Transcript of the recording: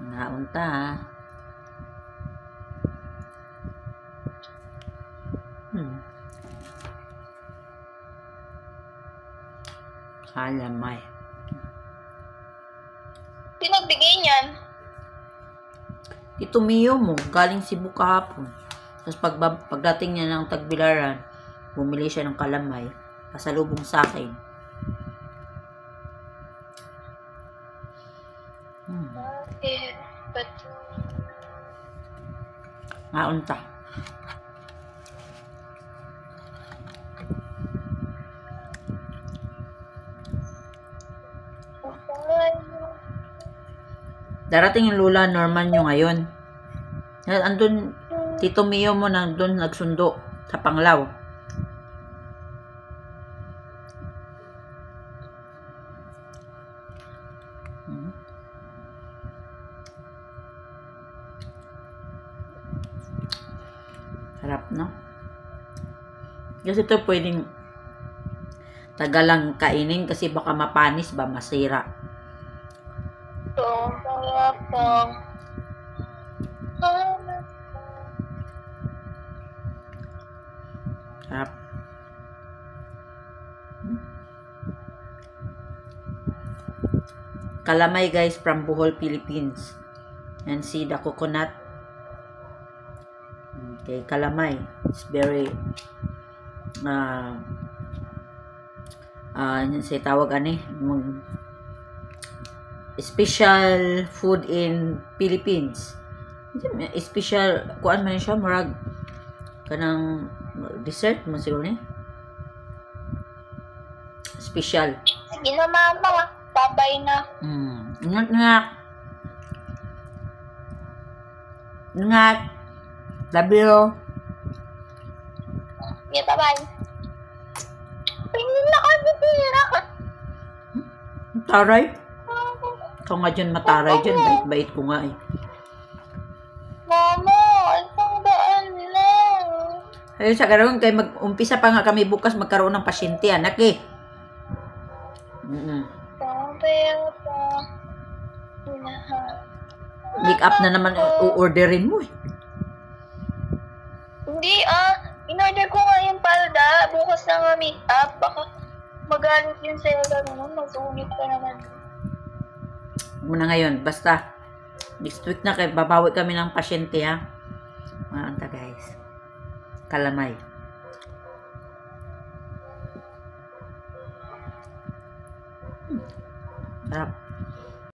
Naunta ha. Kalamay. Pinagbigay niyan? Tito Mio mo, galing Cebu kahapon. Tapos pagdating niya ng Tagbilaran, bumili siya ng kalamay. Pasalubong sa akin. Okay, but... Naunta. Darating yung Lula Norman nyo ngayon. Andun, Tito Mio mo nandun nagsundo sa Panglao. Harap, no? Kasi ito pwedeng tagalang kainin kasi baka mapanis ba, masira. Ito, sarap po. Harap. Kalamay guys from Bohol, Philippines. And see the coconut. Okay, kalamay. It's very say tawag ani special food in Philippines. Special kuan man siya murag kanang dessert man siguro ni. Special. Sige na mama, babay na. Ingat nga. Ingat. Love you. Yeah, bye-bye. Tingin na ka, bitira. Taray? Ikaw nga dyan mataray dyan. Bait-bait ko nga eh. Mama, isang daan lang. Ayun sa karoon, kay mag-umpisa pa nga kami bukas magkaroon ng pasyente, anak eh. Pera pa. Make up na naman u-orderin mo eh. Hindi in-order ko nga yung palda. Bukas na nga make up. Baka magalit yun sa'yo gano'n. Masungit ka naman. Muna ngayon, basta next week na kayo, babawi kami ng pasyente ha. Mga anta guys. Kalamay.